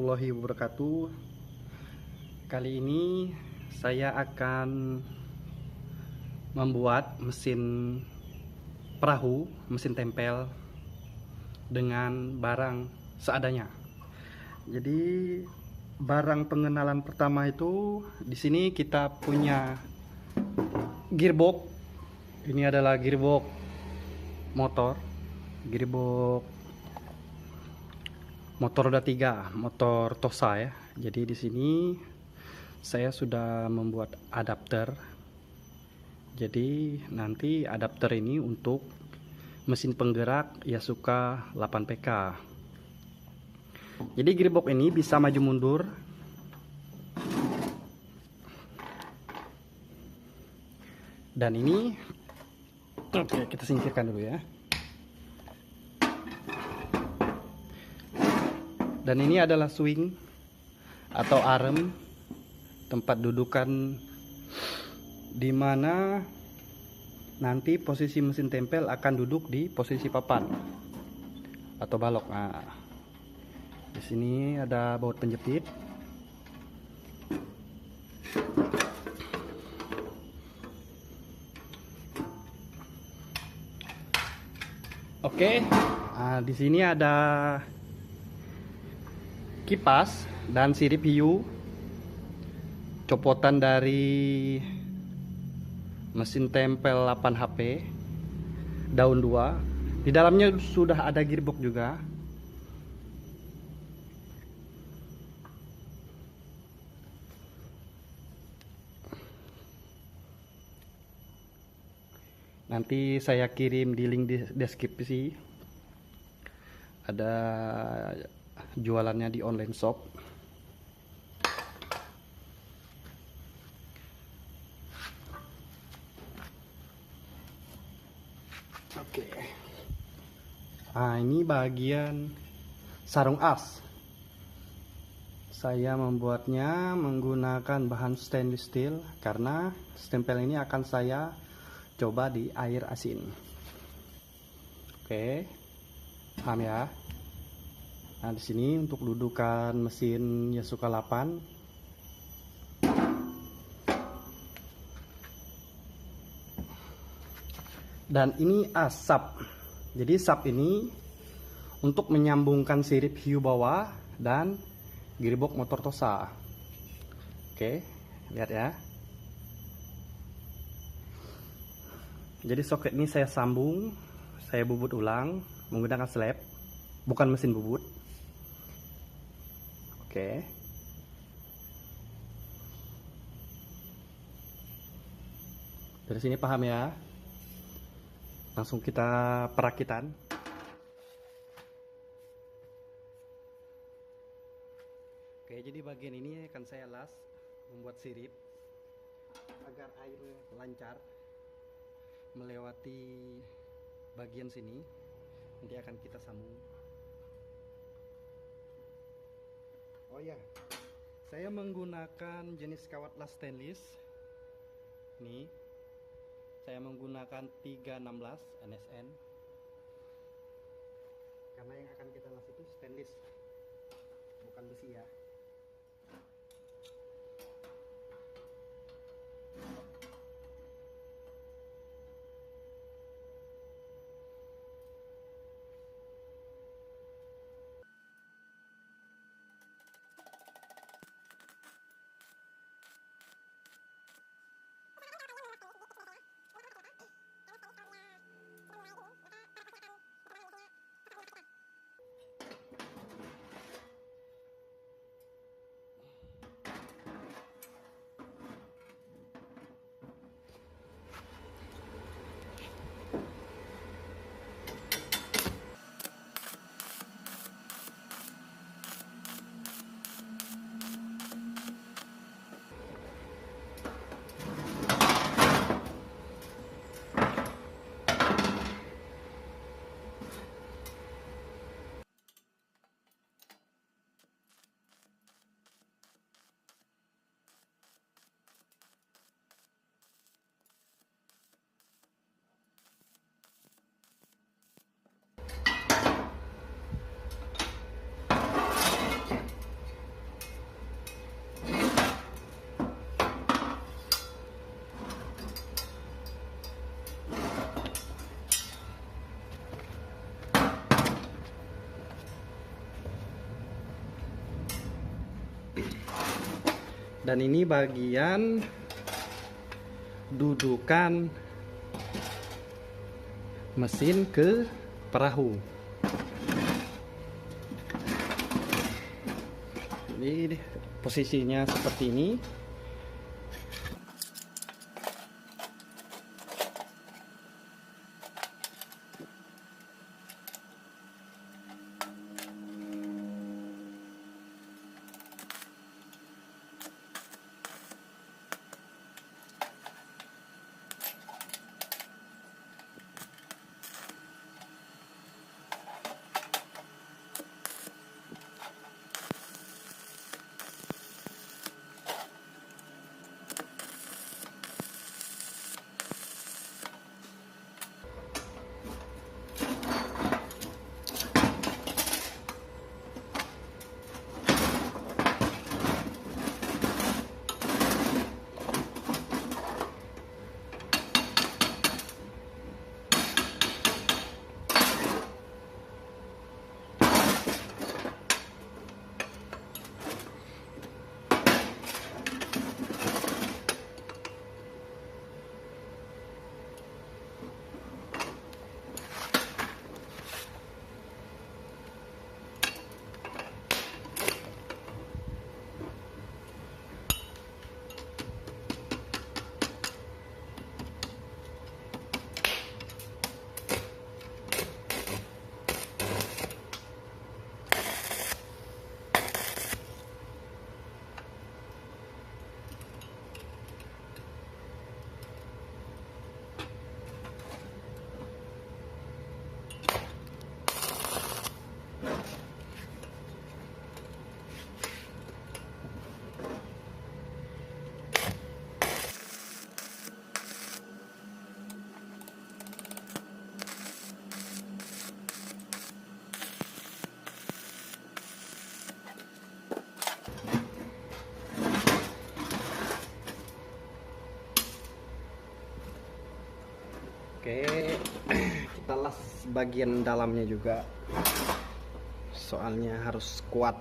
warahmatullahi wabarakatuh. Kali ini saya akan membuat mesin perahu, mesin tempel dengan barang seadanya. Jadi barang pengenalan pertama itu di sini kita punya gearbox. Ini adalah gearbox motor, gearbox motor roda 3, motor Tosa ya. Jadi di sini saya sudah membuat adapter. Jadi nanti adapter ini untuk mesin penggerak Yasuka 8PK. Jadi gearbox ini bisa maju mundur. Dan ini oke, kita singkirkan dulu ya. Dan ini adalah swing atau arm, tempat dudukan di mana nanti posisi mesin tempel akan duduk di posisi papan atau balok. Nah, di sini ada baut penjepit. Oke, nah, di sini ada kipas dan sirip hiu, copotan dari mesin tempel 8 HP, daun 2. Di dalamnya sudah ada gearbox juga. Nanti saya kirim di link di deskripsi. Ada jualannya di online shop. Oke. Nah, ini bagian sarung as. Saya membuatnya menggunakan bahan stainless steel karena stempel ini akan saya coba di air asin. Oke. Paham ya? Nah, di sini untuk dudukan mesin Yasuka 8. Dan ini asap. Jadi sap ini untuk menyambungkan sirip hiu bawah dan gearbox motor Tosa. Oke, lihat ya. Jadi soket ini saya sambung, saya bubut ulang menggunakan slab, bukan mesin bubut. Oke. Dari sini paham ya? Langsung kita perakitan. Oke, jadi bagian ini akan saya las, membuat sirip agar air lancar melewati bagian sini. Nanti akan kita sambung. Oh ya, saya menggunakan jenis kawat las stainless. Nih, saya menggunakan 316 NSN. Karena yang akan kita las itu stainless, bukan besi ya. Dan ini bagian dudukan mesin ke perahu. Jadi posisinya seperti ini. Oke, kita las bagian dalamnya juga, soalnya harus kuat.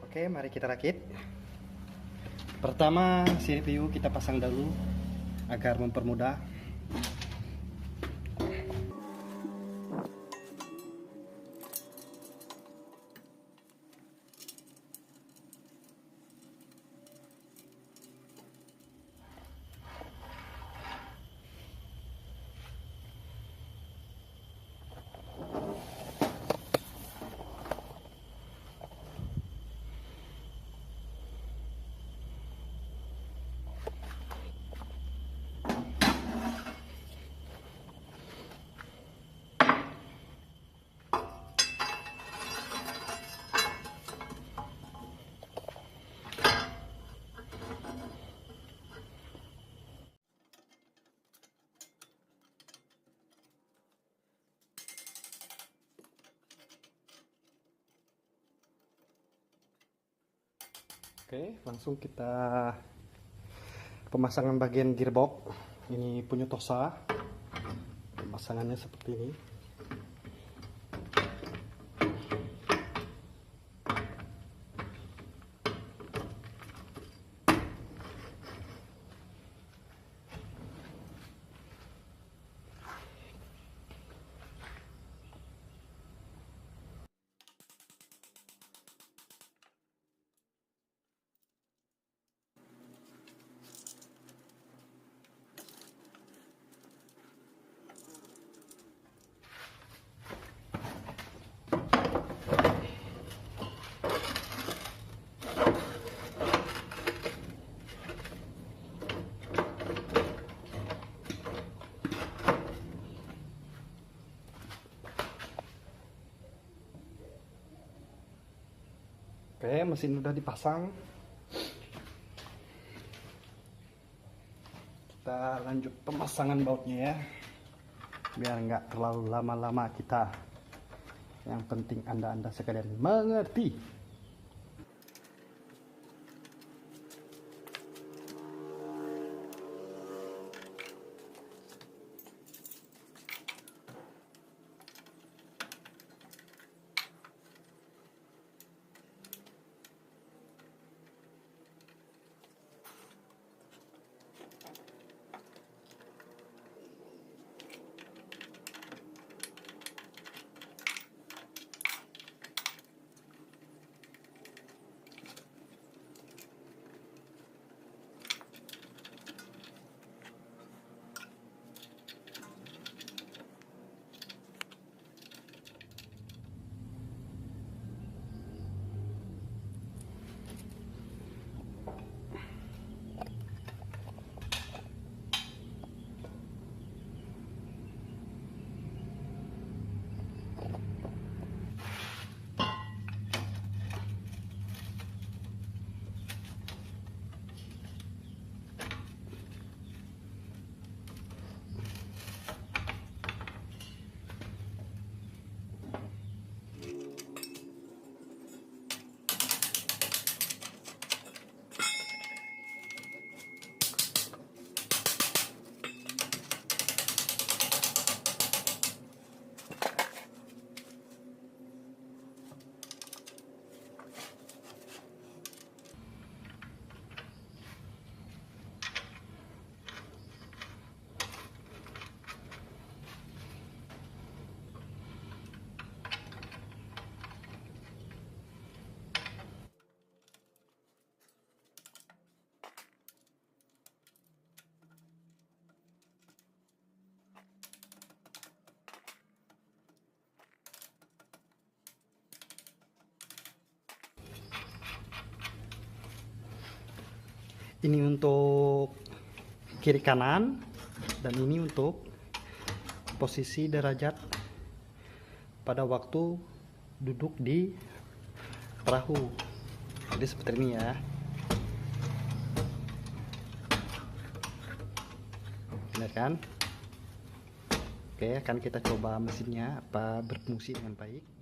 Oke, mari kita rakit. Pertama, CPU kita pasang dulu agar mempermudah. Oke, langsung kita pemasangan bagian gearbox. Ini punya Tosa. Pemasangannya seperti ini. Oke, mesin udah dipasang. Kita lanjut pemasangan bautnya ya, biar nggak terlalu lama-lama kita. Yang penting anda sekalian mengerti. Ini untuk kiri kanan, dan ini untuk posisi derajat pada waktu duduk di perahu. Jadi seperti ini ya. Benar kan? Oke, akan kita coba mesinnya apa berfungsi dengan baik.